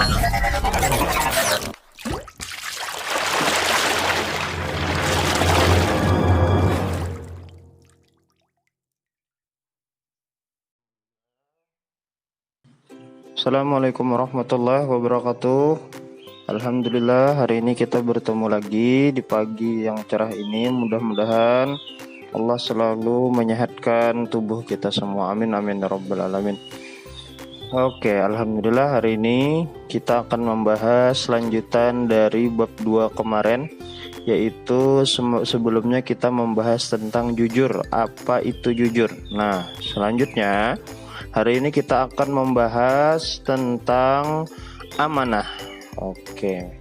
Assalamualaikum warahmatullahi wabarakatuh. Alhamdulillah, hari ini kita bertemu lagi di pagi yang cerah ini. Mudah-mudahan Allah selalu menyehatkan tubuh kita semua. Amin amin ya rabbal alamin. Oke, alhamdulillah hari ini kita akan membahas lanjutan dari bab 2 kemarin, yaitu sebelumnya kita membahas tentang jujur. Apa itu jujur? Nah, selanjutnya hari ini kita akan membahas tentang amanah. Oke,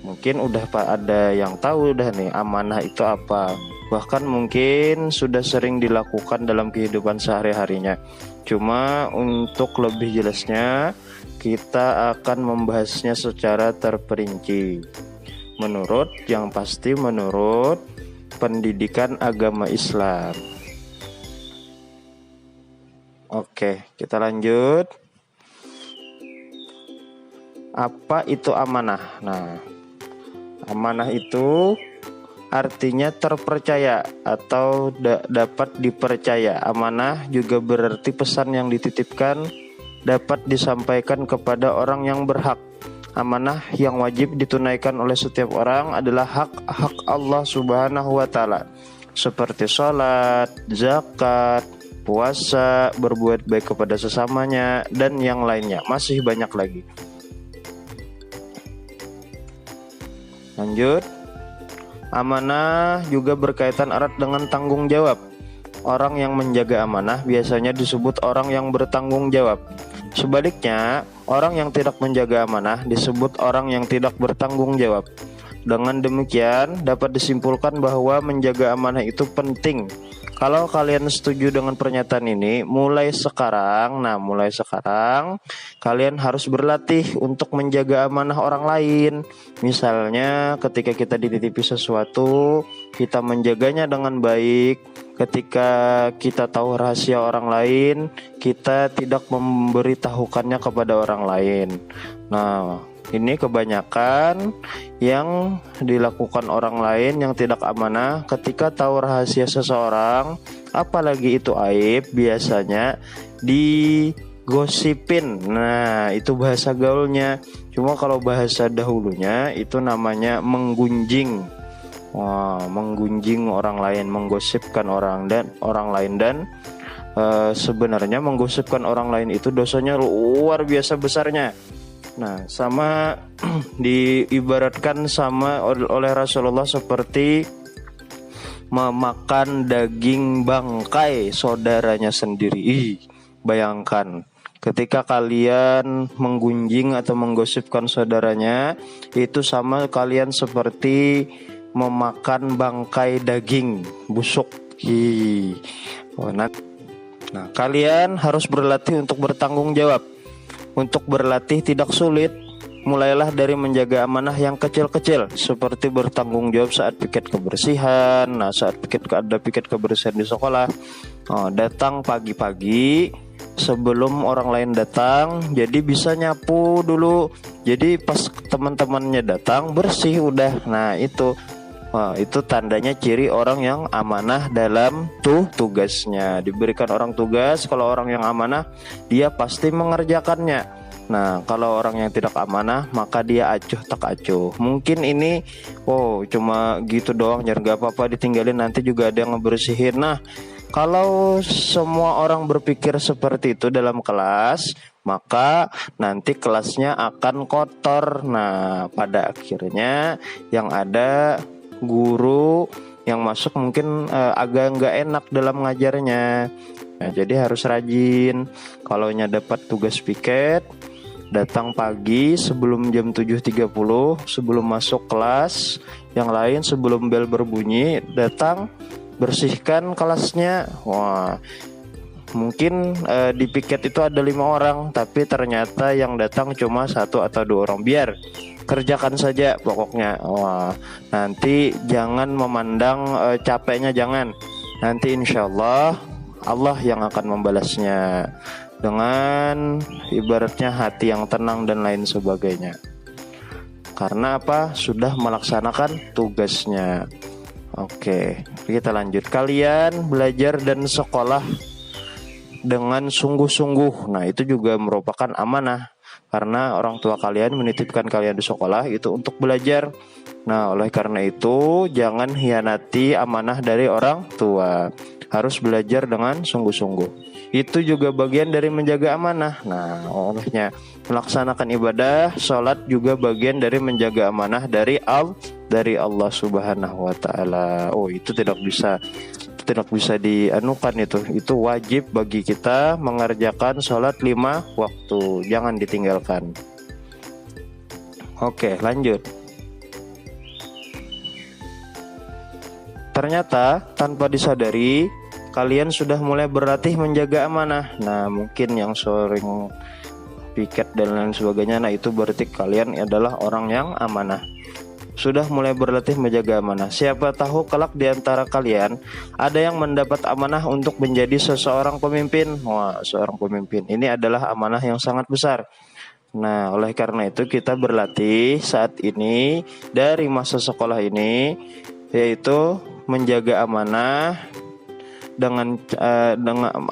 mungkin udah ada yang tahu udah nih amanah itu apa. Bahkan mungkin sudah sering dilakukan dalam kehidupan sehari-harinya. Cuma untuk lebih jelasnya kita akan membahasnya secara terperinci. Menurut pendidikan agama Islam. Oke, kita lanjut. Apa itu amanah? Nah, amanah itu artinya terpercaya atau dapat dipercaya. Amanah juga berarti pesan yang dititipkan dapat disampaikan kepada orang yang berhak. Amanah yang wajib ditunaikan oleh setiap orang adalah hak Allah Subhanahu wa taala, seperti sholat, zakat, puasa, berbuat baik kepada sesamanya, dan yang lainnya. Masih banyak lagi. Lanjut. Amanah juga berkaitan erat dengan tanggung jawab. Orang yang menjaga amanah biasanya disebut orang yang bertanggung jawab. Sebaliknya, orang yang tidak menjaga amanah disebut orang yang tidak bertanggung jawab. Dengan demikian, dapat disimpulkan bahwa menjaga amanah itu penting. Kalau kalian setuju dengan pernyataan ini, mulai sekarang kalian harus berlatih untuk menjaga amanah orang lain. Misalnya ketika kita dititipi sesuatu, kita menjaganya dengan baik. Ketika kita tahu rahasia orang lain, kita tidak memberitahukannya kepada orang lain. Nah, ini kebanyakan yang dilakukan orang lain yang tidak amanah. Ketika tahu rahasia seseorang, apalagi itu aib, biasanya digosipin. Nah, itu bahasa gaulnya. Cuma kalau bahasa dahulunya itu namanya menggunjing. Menggunjing orang lain, menggosipkan orang lain dan sebenarnya menggosipkan orang lain itu dosanya luar biasa besarnya. Nah, sama diibaratkan sama oleh Rasulullah seperti memakan daging bangkai saudaranya sendiri. Bayangkan, ketika kalian menggunjing atau menggosipkan saudaranya, itu sama kalian seperti memakan bangkai daging busuk. Nah, kalian harus berlatih untuk bertanggung jawab. Untuk berlatih tidak sulit. Mulailah dari menjaga amanah yang kecil-kecil, seperti bertanggung jawab saat piket kebersihan. Nah, saat ada piket kebersihan di sekolah, datang pagi-pagi sebelum orang lain datang, jadi bisa nyapu dulu. Jadi pas teman-temannya datang bersih udah. Nah, itu tandanya ciri orang yang amanah dalam tugasnya. Diberikan orang tugas, kalau orang yang amanah dia pasti mengerjakannya. Nah, kalau orang yang tidak amanah maka dia acuh tak acuh. Mungkin ini cuma gitu doang, jangan gak apa-apa ditinggalin, nanti juga ada yang ngebersihin. Nah, kalau semua orang berpikir seperti itu dalam kelas, maka nanti kelasnya akan kotor. Nah, pada akhirnya yang ada guru yang masuk mungkin agak nggak enak dalam ngajarnya. Nah, jadi harus rajin. Kalau dapat tugas piket, datang pagi sebelum jam 7.30, sebelum masuk kelas. Yang lain sebelum bel berbunyi, datang bersihkan kelasnya. Mungkin di piket itu ada 5 orang, tapi ternyata yang datang cuma 1 atau 2 orang. Biar kerjakan saja pokoknya. Nanti jangan memandang capeknya, jangan. Nanti insya Allah yang akan membalasnya. dengan ibaratnya hati yang tenang dan lain sebagainya. Karena apa? Sudah melaksanakan tugasnya. Oke, kita lanjut. Kalian belajar dan sekolah dengan sungguh-sungguh. Nah, itu juga merupakan amanah. Karena orang tua kalian menitipkan kalian di sekolah itu untuk belajar. Nah, oleh karena itu jangan hianati amanah dari orang tua. Harus belajar dengan sungguh-sungguh. Itu juga bagian dari menjaga amanah. Nah, olehnya melaksanakan ibadah, sholat juga bagian dari menjaga amanah dari Allah Subhanahu wa taala. Oh, itu tidak bisa dianukan itu. Itu wajib bagi kita mengerjakan sholat 5 waktu. Jangan ditinggalkan. Oke, lanjut. Ternyata tanpa disadari kalian sudah mulai berlatih menjaga amanah. Nah, mungkin yang sering piket dan lain sebagainya, nah itu berarti kalian adalah orang yang amanah. Sudah mulai berlatih menjaga amanah. Siapa tahu kelak di antara kalian ada yang mendapat amanah untuk menjadi seseorang pemimpin. Wah, seorang pemimpin ini adalah amanah yang sangat besar. Nah, oleh karena itu kita berlatih saat ini dari masa sekolah ini, yaitu menjaga amanah dengan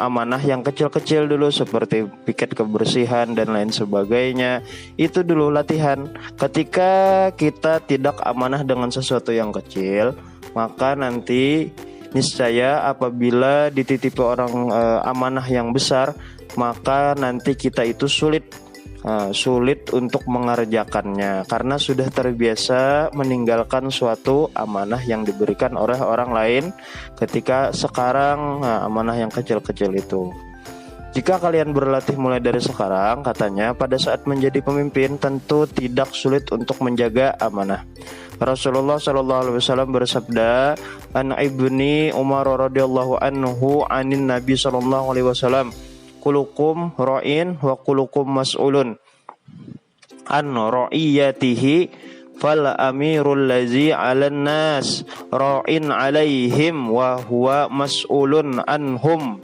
amanah yang kecil-kecil dulu seperti piket kebersihan dan lain sebagainya. Itu dulu latihan. Ketika kita tidak amanah dengan sesuatu yang kecil, maka nanti niscaya apabila dititipi orang amanah yang besar, maka nanti kita itu sulit untuk mengerjakannya karena sudah terbiasa meninggalkan suatu amanah yang diberikan oleh orang lain ketika sekarang amanah yang kecil-kecil itu. Jika kalian berlatih mulai dari sekarang, katanya pada saat menjadi pemimpin tentu tidak sulit untuk menjaga amanah. Rasulullah Shallallahu Alaihi Wasallam bersabda, "An ibni Umar radhiyallahu anhu anin Nabi Shallallahu Alaihi Wasallam, kulukum ra'in wa kulukum mas'ulun an ra'iyatihi fal amirul lazi 'alan nas ra'in 'alaihim wa huwa mas'ulun anhum."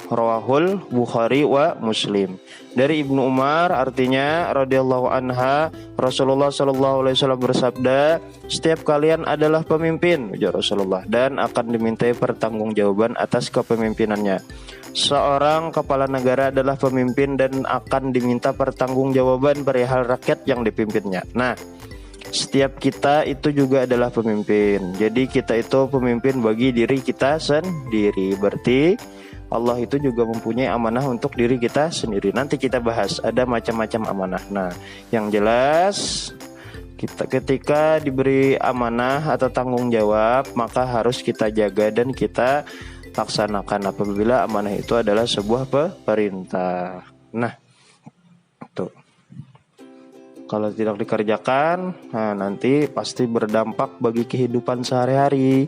Rawahul Bukhari wa Muslim. Dari Ibnu Umar, artinya radhiyallahu anha, Rasulullah sallallahu alaihi wasallam bersabda, setiap kalian adalah pemimpin, ujar Rasulullah, dan akan dimintai pertanggungjawaban atas kepemimpinannya. Seorang kepala negara adalah pemimpin dan akan diminta pertanggungjawaban perihal rakyat yang dipimpinnya. Nah, setiap kita itu juga adalah pemimpin. Jadi kita itu pemimpin bagi diri kita sendiri. Berarti Allah itu juga mempunyai amanah untuk diri kita sendiri. Nanti kita bahas ada macam-macam amanah. Nah, yang jelas kita ketika diberi amanah atau tanggung jawab, maka harus kita jaga dan kita laksanakan apabila amanah itu adalah sebuah perintah. Nah, tuh. Kalau tidak dikerjakan, nanti pasti berdampak bagi kehidupan sehari-hari,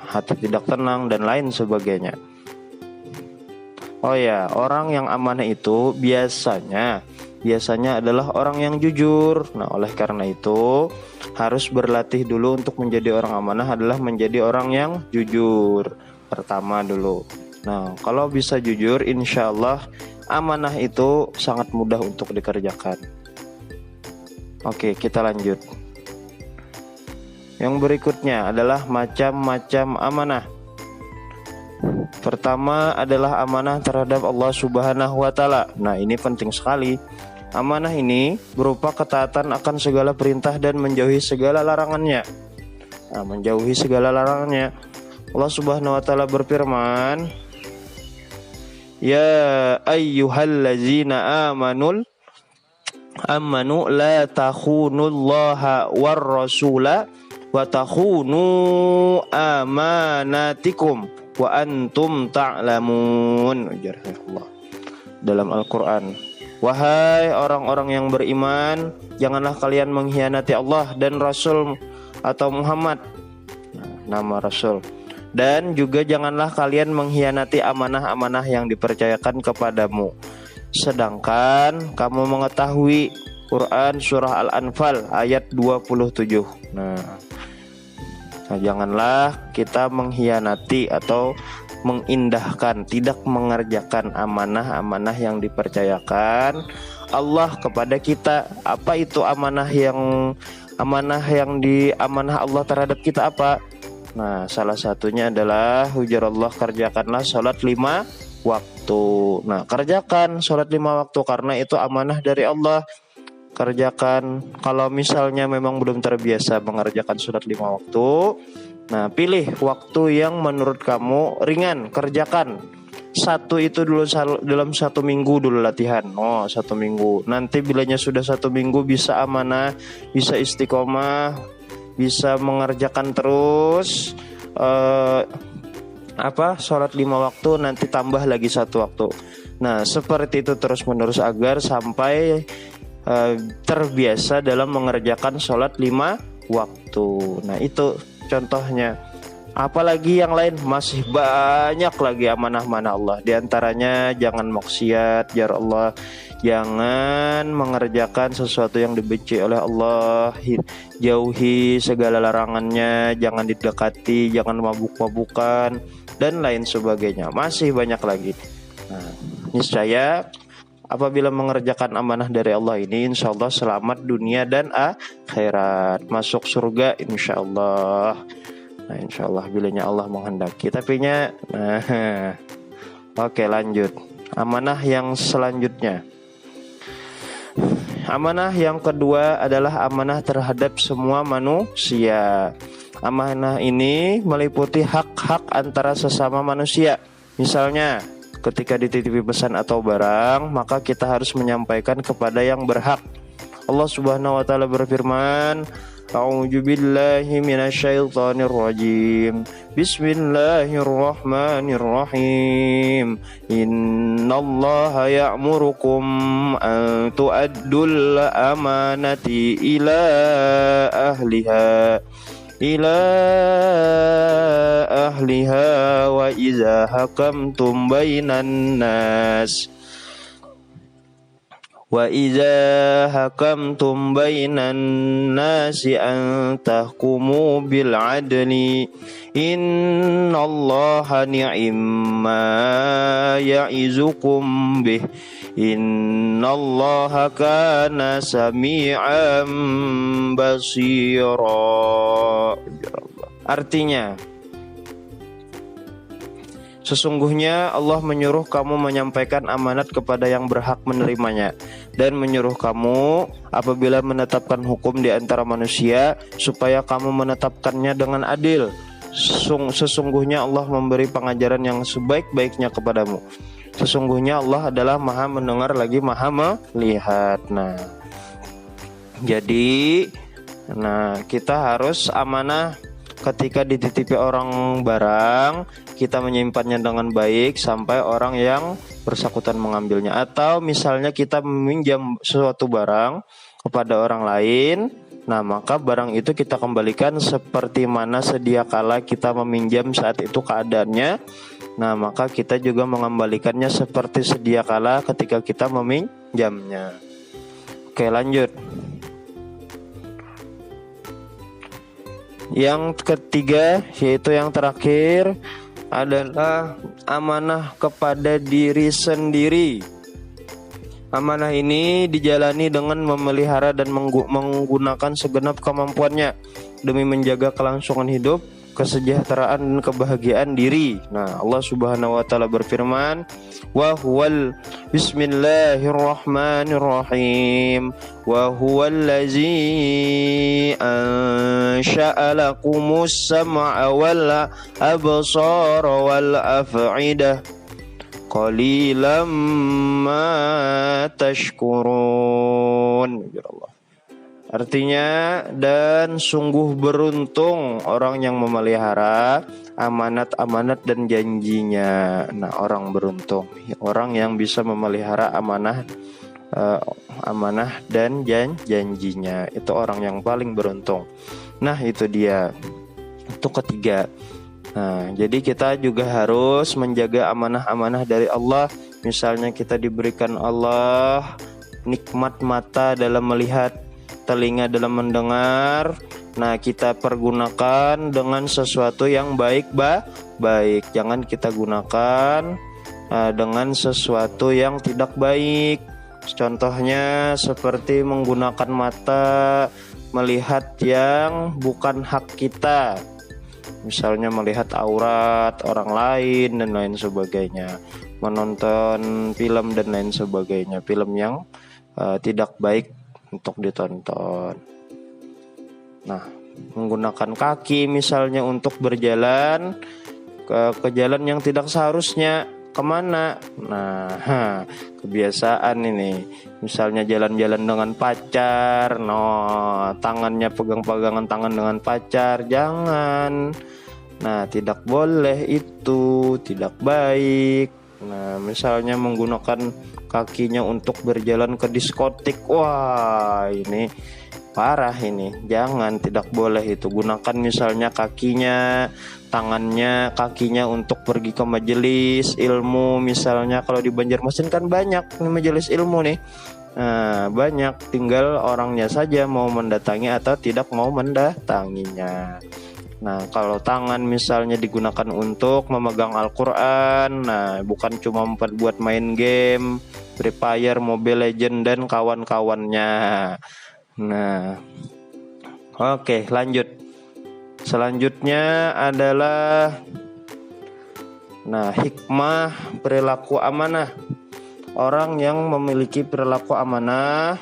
hati tidak tenang dan lain sebagainya. Oh ya, orang yang amanah itu biasanya adalah orang yang jujur. Nah, oleh karena itu harus berlatih dulu untuk menjadi orang amanah adalah menjadi orang yang jujur pertama dulu. Nah, kalau bisa jujur, insya Allah amanah itu sangat mudah untuk dikerjakan. Oke, kita lanjut. Yang berikutnya adalah macam-macam amanah. Pertama adalah amanah terhadap Allah Subhanahu wa taala. Nah, ini penting sekali. Amanah ini berupa ketaatan akan segala perintah dan menjauhi segala larangannya. Nah, menjauhi segala larangannya. Allah Subhanahu wa taala berfirman, "Ya ayyuhallazina amanu la takhunullaha war rasula wa takhunu amanatikum wa antum ta'lamun." Ujarullah dalam Al-Qur'an, wahai orang-orang yang beriman, janganlah kalian mengkhianati Allah dan Rasul atau Muhammad, nama Rasul, dan juga janganlah kalian mengkhianati amanah-amanah yang dipercayakan kepadamu sedangkan kamu mengetahui. Quran surah Al-Anfal ayat 27. Nah, janganlah kita mengkhianati atau mengindahkan, tidak mengerjakan amanah-amanah yang dipercayakan Allah kepada kita. Apa itu amanah yang amanah Allah terhadap kita apa? Nah, salah satunya adalah ujar Allah, kerjakanlah sholat 5 waktu. Nah, kerjakan sholat 5 waktu karena itu amanah dari Allah. Kerjakan. Kalau misalnya memang belum terbiasa mengerjakan sholat 5 waktu, nah pilih waktu yang menurut kamu ringan, kerjakan. Satu itu dulu dalam 1 minggu dulu latihan. 1 minggu. Nanti bilanya sudah 1 minggu bisa amanah, bisa istiqomah, bisa mengerjakan terus sholat 5 waktu, nanti tambah lagi 1 waktu. Nah, seperti itu terus menerus agar sampai terbiasa dalam mengerjakan sholat 5 waktu. Nah, itu contohnya. Apalagi yang lain, masih banyak lagi amanah-amanah Allah. Di antaranya jangan maksiat, ya Allah. Jangan mengerjakan sesuatu yang dibenci oleh Allah. Jauhi segala larangannya, jangan didekati, jangan mabuk-mabukan, dan lain sebagainya. Masih banyak lagi. Nah, niscaya apabila mengerjakan amanah dari Allah ini, insya Allah selamat dunia dan akhirat, masuk surga insya Allah. Nah, insya Allah bilanya Allah menghendaki. Oke, lanjut. Amanah yang selanjutnya. Amanah yang kedua adalah amanah terhadap semua manusia. Amanah ini meliputi hak-hak antara sesama manusia. Misalnya, ketika dititipi pesan atau barang, maka kita harus menyampaikan kepada yang berhak. Allah Subhanahu wa taala berfirman, A'udzu billahi minasyaitonir rajim. Bismillahirrahmanirrahim. Innallaha ya'murukum an tu'addul amanati ila ahliha wa iza hakamtum bainan nas an tahkumu bil adli innallaha ni'imma ya'izukum bih innallaha kana sami'an basira. Artinya, sesungguhnya Allah menyuruh kamu menyampaikan amanat kepada yang berhak menerimanya, dan menyuruh kamu apabila menetapkan hukum di antara manusia supaya kamu menetapkannya dengan adil. Sesungguhnya Allah memberi pengajaran yang sebaik-baiknya kepadamu. Sesungguhnya Allah adalah Maha mendengar lagi Maha melihat. Jadi kita harus amanah. Ketika dititipi orang barang, kita menyimpannya dengan baik sampai orang yang bersangkutan mengambilnya. Atau misalnya kita meminjam suatu barang kepada orang lain, nah maka barang itu kita kembalikan seperti mana sedia kala kita meminjam saat itu keadaannya. Nah maka kita juga mengembalikannya seperti sedia kala ketika kita meminjamnya. Oke, lanjut. Yang ketiga, yaitu yang terakhir, adalah amanah kepada diri sendiri. Amanah ini dijalani dengan memelihara dan menggunakan segenap kemampuannya demi menjaga kelangsungan hidup, kesejahteraan dan kebahagiaan diri. Nah, Allah Subhanahu wa taala berfirman, wa huwal bismillahirrahmanirrahim wa huwallazi ansha'a lakumus sam'a wal absara wal af'idah qalilan ma tashkurun. Artinya, dan sungguh beruntung orang yang memelihara amanat-amanat dan janjinya. Nah, orang beruntung, orang yang bisa memelihara amanah dan janjinya, itu orang yang paling beruntung. Nah, itu dia. Itu ketiga. Nah, jadi kita juga harus menjaga amanah-amanah dari Allah. Misalnya kita diberikan Allah nikmat mata dalam melihat, telinga dalam mendengar, Nah, kita pergunakan dengan sesuatu yang baik. Jangan kita gunakan dengan sesuatu yang tidak baik. Contohnya seperti menggunakan mata melihat yang bukan hak kita. Misalnya melihat aurat orang lain dan lain sebagainya. Menonton film dan lain sebagainya. Film yang tidak baik untuk ditonton. Nah, menggunakan kaki misalnya untuk berjalan ke jalan yang tidak seharusnya, kemana? Nah, kebiasaan ini. Misalnya jalan-jalan dengan pacar, tangannya pegang-pegangan tangan dengan pacar, jangan. Nah, tidak boleh, itu tidak baik. Nah, misalnya menggunakan kakinya untuk berjalan ke diskotik, wah ini parah ini, jangan, tidak boleh itu. Gunakan misalnya kakinya, tangannya, kakinya untuk pergi ke majelis ilmu. Misalnya kalau di Banjarmasin kan banyak nih majelis ilmu nih. Nah, banyak, tinggal orangnya saja mau mendatangi atau tidak mau mendatanginya. Nah, kalau tangan misalnya digunakan untuk memegang Al-Quran, nah bukan cuma buat main game, Free Fire, Mobile Legend dan kawan-kawannya. Nah, oke, lanjut. Selanjutnya adalah hikmah perilaku amanah. Orang yang memiliki perilaku amanah,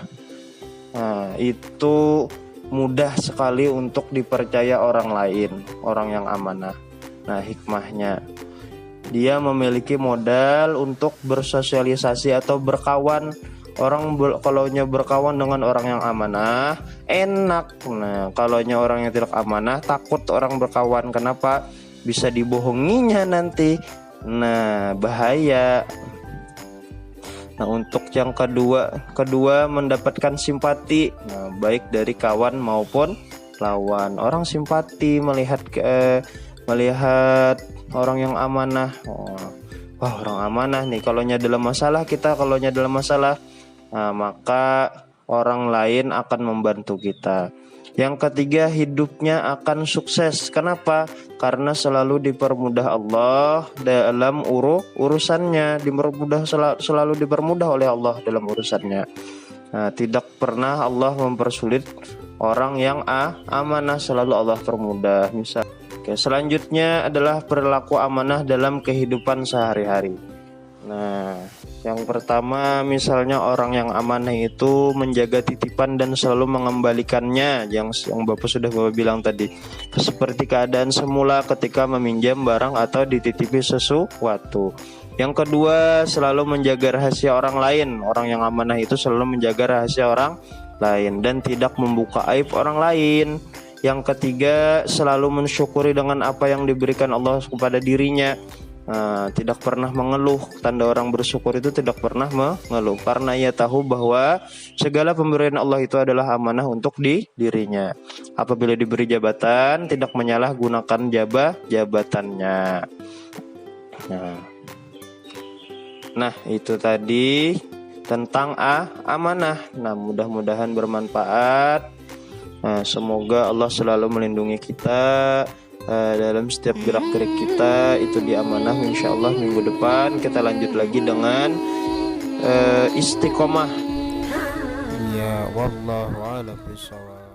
itu mudah sekali untuk dipercaya orang lain, orang yang amanah. Nah, hikmahnya, dia memiliki modal untuk bersosialisasi atau berkawan. Orang kalaunya berkawan dengan orang yang amanah enak. Nah, kalaunya orang yang tidak amanah takut orang berkawan. Kenapa? Bisa dibohonginya nanti. Nah, bahaya. Nah, untuk yang kedua mendapatkan simpati, baik dari kawan maupun lawan. Orang simpati melihat orang yang amanah. Wah, orang amanah nih. Kalaunya dalam masalah, maka orang lain akan membantu kita. Yang ketiga, hidupnya akan sukses. Kenapa? Karena selalu dipermudah Allah dalam urusannya, selalu dipermudah oleh Allah dalam urusannya. Nah, tidak pernah Allah mempersulit orang yang amanah, selalu Allah permudah. Selanjutnya adalah perilaku amanah dalam kehidupan sehari-hari. Nah, yang pertama misalnya orang yang amanah itu menjaga titipan dan selalu mengembalikannya, yang Bapak sudah bilang tadi, seperti keadaan semula ketika meminjam barang atau dititipi sesuatu. Yang kedua, selalu menjaga rahasia orang lain. Orang yang amanah itu selalu menjaga rahasia orang lain dan tidak membuka aib orang lain. Yang ketiga, selalu mensyukuri dengan apa yang diberikan Allah kepada dirinya. Tidak pernah mengeluh. Tanda orang bersyukur itu tidak pernah mengeluh, karena ia tahu bahwa segala pemberian Allah itu adalah amanah untuk dirinya. Apabila diberi jabatan, tidak menyalahgunakan jabatannya. Nah, itu tadi tentang amanah. Nah, mudah-mudahan bermanfaat. Semoga Allah selalu melindungi kita dalam setiap gerak-gerik kita, itu diamanah. Insyaallah minggu depan kita lanjut lagi dengan istiqomah. Ya wallahu a'lam bishawab.